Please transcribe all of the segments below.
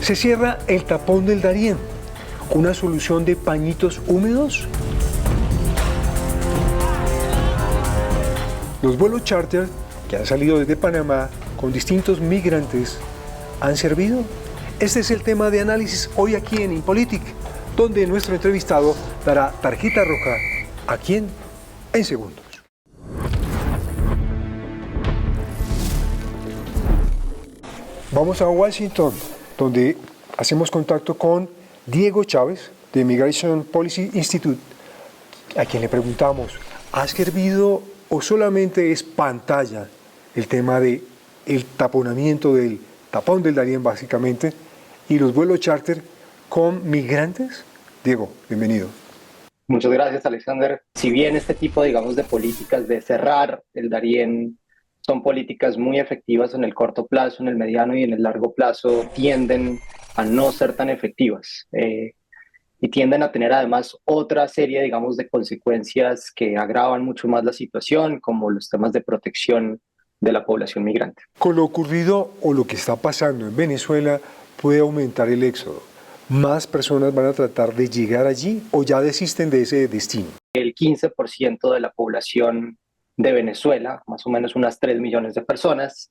Se cierra el tapón del Darién, una solución de pañitos húmedos. Los vuelos charter que han salido desde Panamá con distintos migrantes han servido. Este es el tema de análisis hoy aquí en Impolitic, donde nuestro entrevistado dará tarjeta roja a quién en segundos. Vamos a Washington, donde hacemos contacto con Diego Chávez de Immigration Policy Institute, a quien le preguntamos, ¿ha servido o solamente es pantalla el tema de el taponamiento del tapón del Darién básicamente y los vuelos charter con migrantes? Diego, bienvenido. Muchas gracias, Alexander. Si bien este tipo, digamos, de políticas de cerrar el Darién son políticas muy efectivas en el corto plazo, en el mediano y en el largo plazo, tienden a no ser tan efectivas y tienden a tener además otra serie, digamos, de consecuencias que agravan mucho más la situación, como los temas de protección de la población migrante. Con lo ocurrido o lo que está pasando en Venezuela, puede aumentar el éxodo. ¿Más personas van a tratar de llegar allí o ya desisten de ese destino? El 15% de la población de Venezuela, más o menos unas 3 millones de personas,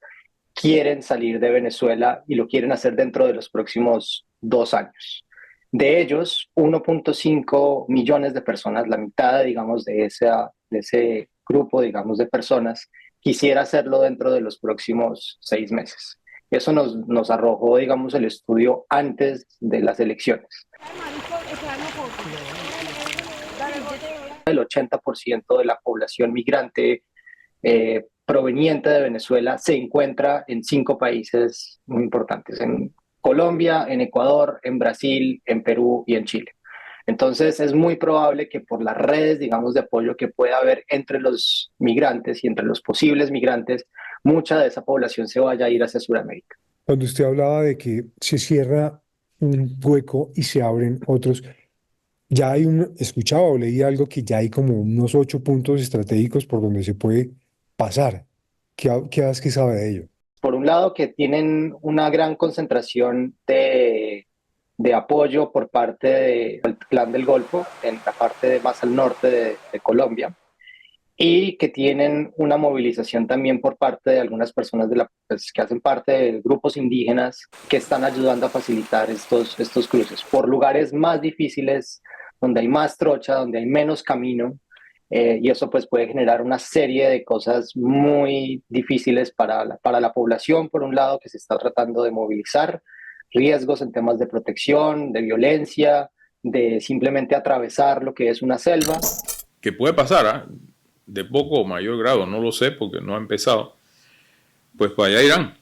quieren salir de Venezuela y lo quieren hacer dentro de los próximos 2 años. De ellos, 1.5 millones de personas, la mitad, digamos, de ese grupo, digamos, de personas, quisiera hacerlo dentro de los próximos 6 meses. Eso nos arrojó, digamos, el estudio antes de las elecciones. El 80% de la población migrante proveniente de Venezuela se encuentra en 5 países muy importantes, en Colombia, en Ecuador, en Brasil, en Perú y en Chile. Entonces es muy probable que por las redes, digamos, de apoyo que pueda haber entre los migrantes y entre los posibles migrantes, mucha de esa población se vaya a ir hacia Sudamérica. Cuando usted hablaba de que se cierra un hueco y se abren otros, ya hay escuchaba o leí algo que ya hay como unos 8 puntos estratégicos por donde se puede pasar. ¿Qué sabe de ello? Por un lado, que tienen una gran concentración de apoyo por parte del Clan del Golfo, en la parte más al norte de Colombia, y que tienen una movilización también por parte de algunas personas pues, que hacen parte de grupos indígenas que están ayudando a facilitar estos cruces por lugares más difíciles, donde hay más trocha, donde hay menos camino, y eso pues puede generar una serie de cosas muy difíciles para la población, por un lado, que se está tratando de movilizar, riesgos en temas de protección, de violencia, de simplemente atravesar lo que es una selva. Que puede pasar, ¿eh? De poco o mayor grado, no lo sé porque no ha empezado, pues para allá irán.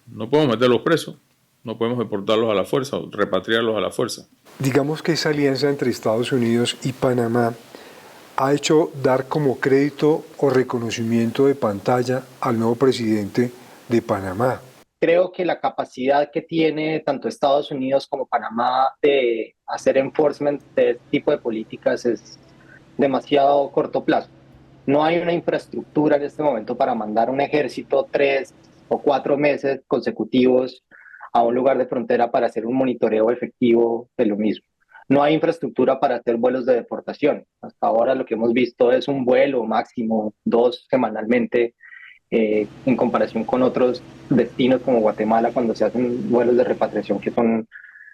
No podemos meterlos presos, no podemos deportarlos a la fuerza o repatriarlos a la fuerza. Digamos que esa alianza entre Estados Unidos y Panamá ha hecho dar como crédito o reconocimiento de pantalla al nuevo presidente de Panamá. Creo que la capacidad que tiene tanto Estados Unidos como Panamá de hacer enforcement de este tipo de políticas es demasiado corto plazo. No hay una infraestructura en este momento para mandar un ejército 3 o 4 meses consecutivos a un lugar de frontera para hacer un monitoreo efectivo de lo mismo. No hay infraestructura para hacer vuelos de deportación. Hasta ahora lo que hemos visto es un vuelo máximo 2 semanalmente en comparación con otros destinos como Guatemala, cuando se hacen vuelos de repatriación que son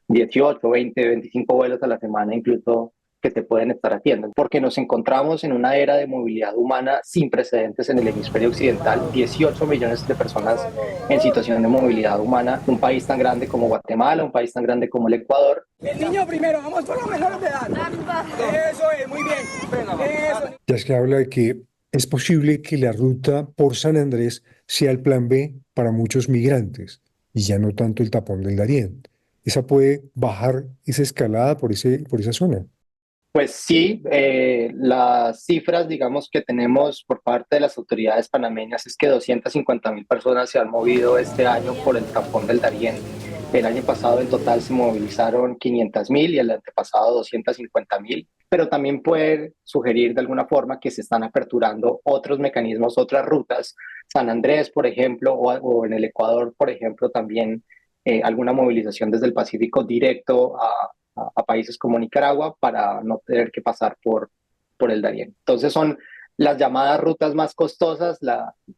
18, 20, 25 vuelos a la semana incluso, que se pueden estar haciendo, porque nos encontramos en una era de movilidad humana sin precedentes en el hemisferio occidental, 18 millones de personas en situación de movilidad humana, un país tan grande como Guatemala, un país tan grande como el Ecuador. El niño primero, vamos por los menores de edad. Eso es, muy bien. Eso. Ya es que habla de que es posible que la ruta por San Andrés sea el plan B para muchos migrantes y ya no tanto el tapón del Darién. ¿Esa puede bajar esa escalada por esa zona? Pues sí, las cifras, digamos, que tenemos por parte de las autoridades panameñas es que 250.000 personas se han movido este año por el tapón del Darién. El año pasado en total se movilizaron 500.000 y el antepasado 250.000, pero también puede sugerir de alguna forma que se están aperturando otros mecanismos, otras rutas. San Andrés, por ejemplo, o en el Ecuador, por ejemplo, también alguna movilización desde el Pacífico directo a países como Nicaragua para no tener que pasar por el Darién. Entonces son las llamadas rutas más costosas,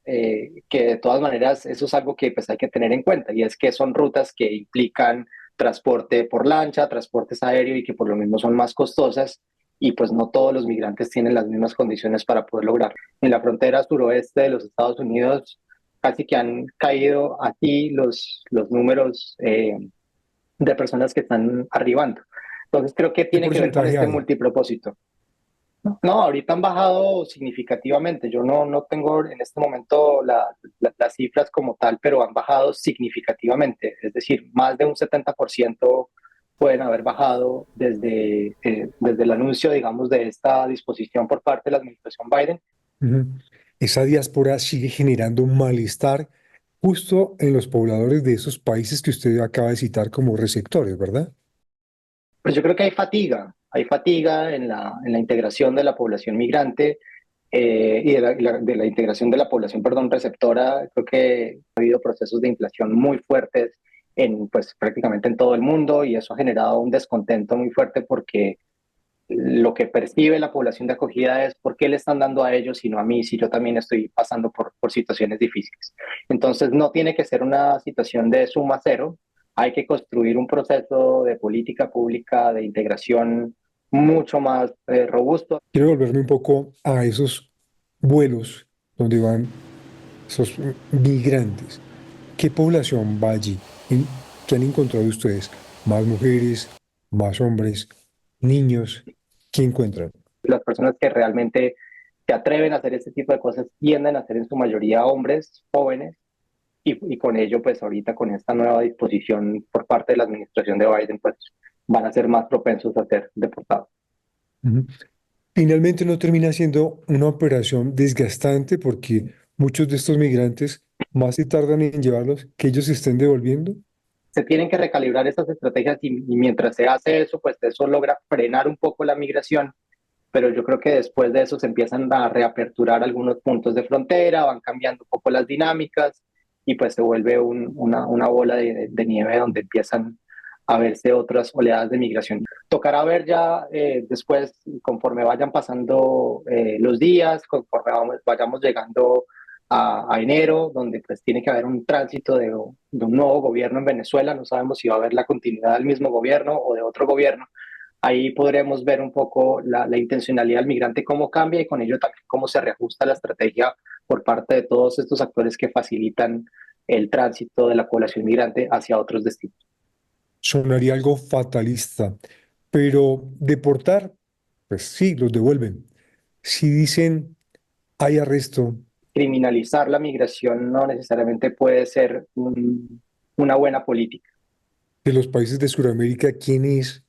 que de todas maneras eso es algo que pues, hay que tener en cuenta, y es que son rutas que implican transporte por lancha, transportes aéreo, y que por lo mismo son más costosas, y pues no todos los migrantes tienen las mismas condiciones para poder lograr. En la frontera suroeste de los Estados Unidos casi que han caído aquí los números de personas que están arribando. Entonces creo que ¿Qué tiene que ver con porcentaje este hay? multipropósito. No, ahorita han bajado significativamente. Yo no tengo en este momento las cifras como tal, pero han bajado significativamente. Es decir, más de un 70% pueden haber bajado desde el anuncio, digamos, de esta disposición por parte de la administración Biden. Ujú. Esa diáspora sigue generando un malestar justo en los pobladores de esos países que usted acaba de citar como receptores, ¿verdad? Pues yo creo que hay fatiga en la integración de la población migrante, y de la integración de la población, perdón, receptora. Creo que ha habido procesos de inflación muy fuertes pues, prácticamente en todo el mundo, y eso ha generado un descontento muy fuerte porque lo que percibe la población de acogida es por qué le están dando a ellos y no a mí, si yo también estoy pasando por situaciones difíciles. Entonces no tiene que ser una situación de suma cero, hay que construir un proceso de política pública de integración mucho más robusto. Quiero volverme un poco a esos vuelos donde van esos migrantes. ¿Qué población va allí? ¿Qué han encontrado ustedes? ¿Más mujeres, más hombres, niños? ¿Qué encuentran? Las personas que realmente se atreven a hacer este tipo de cosas tienden a ser en su mayoría hombres jóvenes, y con ello, pues ahorita con esta nueva disposición por parte de la administración de Biden, pues van a ser más propensos a ser deportados. Ujú. Finalmente no termina siendo una operación desgastante porque muchos de estos migrantes más se tardan en llevarlos que ellos se estén devolviendo. Se tienen que recalibrar estas estrategias, y mientras se hace eso, pues eso logra frenar un poco la migración, pero yo creo que después de eso se empiezan a reaperturar algunos puntos de frontera, van cambiando un poco las dinámicas, y pues se vuelve una bola de nieve donde empiezan a verse otras oleadas de migración. Tocará ver ya después, conforme vayan pasando los días, conforme vayamos llegando a enero, donde pues tiene que haber un tránsito de un nuevo gobierno en Venezuela. No sabemos si va a haber la continuidad del mismo gobierno o de otro gobierno. Ahí podremos ver un poco la intencionalidad del migrante, cómo cambia, y con ello también cómo se reajusta la estrategia por parte de todos estos actores que facilitan el tránsito de la población migrante hacia otros destinos. Sonaría algo fatalista, pero deportar, pues sí, los devuelven. Si dicen hay arresto Criminalizar la migración no necesariamente puede ser una buena política. de los países de Sudamérica, ¿quién es?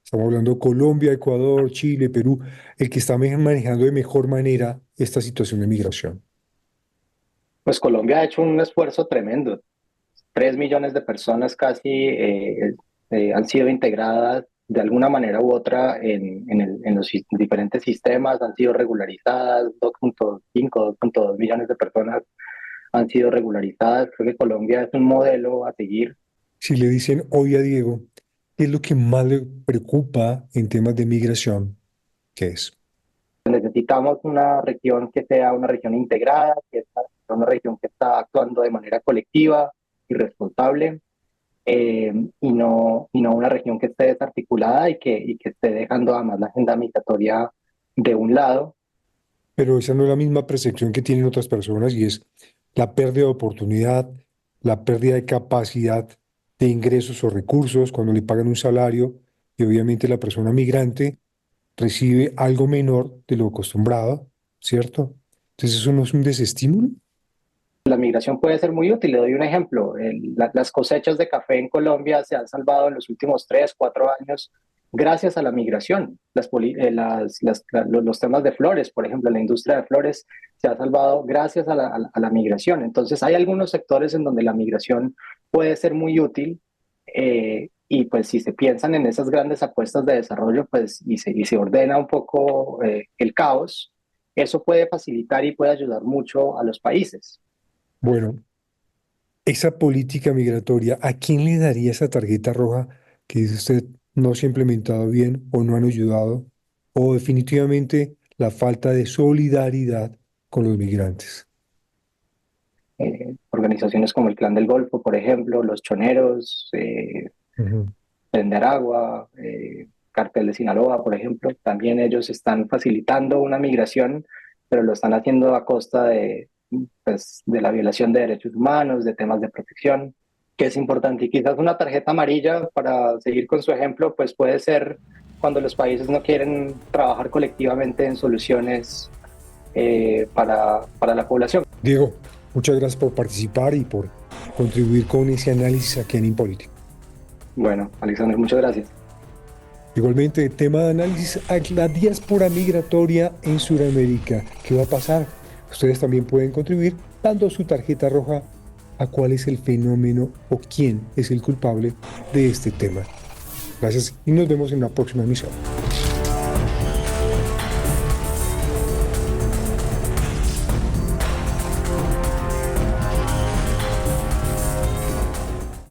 Estamos hablando Colombia, Ecuador, Chile, Perú, el que está manejando de mejor manera esta situación de migración. Pues Colombia ha hecho un esfuerzo tremendo. 3 millones de personas casi han sido integradas de alguna manera u otra en los diferentes sistemas, han sido regularizadas. 2.5, 2.2 millones de personas han sido regularizadas. Creo que Colombia es un modelo a seguir. Si le dicen hoy a Diego, ¿qué es lo que más le preocupa en temas de migración? ¿Qué es? Necesitamos una región que sea una región integrada, que sea una región que está actuando de manera colectiva y responsable, y no una región que esté desarticulada y que esté dejando además la agenda migratoria de un lado. Pero esa no es la misma percepción que tienen otras personas y es la pérdida de oportunidad, la pérdida de capacidad de ingresos o recursos cuando le pagan un salario y obviamente la persona migrante recibe algo menor de lo acostumbrado, ¿cierto? Entonces eso no es un desestímulo. La migración puede ser muy útil. Le doy un ejemplo. Las cosechas de café en Colombia se han salvado en los últimos 3, 4 años gracias a la migración. Los temas de flores, por ejemplo, la industria de flores se ha salvado gracias a la migración. Entonces, hay algunos sectores en donde la migración puede ser muy útil, y pues si se piensan en esas grandes apuestas de desarrollo, pues y se ordena un poco el caos, eso puede facilitar y puede ayudar mucho a los países. Bueno, esa política migratoria, ¿a quién le daría esa tarjeta roja que dice usted no se ha implementado bien o no han ayudado o definitivamente la falta de solidaridad con los migrantes? Organizaciones como el Clan del Golfo, por ejemplo, los choneros, Ujú. Tren de Aragua, Cartel de Sinaloa, por ejemplo, también ellos están facilitando una migración, pero lo están haciendo a costa de, pues, de la violación de derechos humanos, de temas de protección, que es importante. Y quizás una tarjeta amarilla, para seguir con su ejemplo, pues puede ser cuando los países no quieren trabajar colectivamente en soluciones para la población. Diego, muchas gracias por participar y por contribuir con ese análisis aquí en InPolítica. Bueno, Alexander, muchas gracias. Igualmente, tema de análisis a la diáspora migratoria en Sudamérica. ¿Qué va a pasar? Ustedes también pueden contribuir dando su tarjeta roja a cuál es el fenómeno o quién es el culpable de este tema. Gracias y nos vemos en la próxima emisión.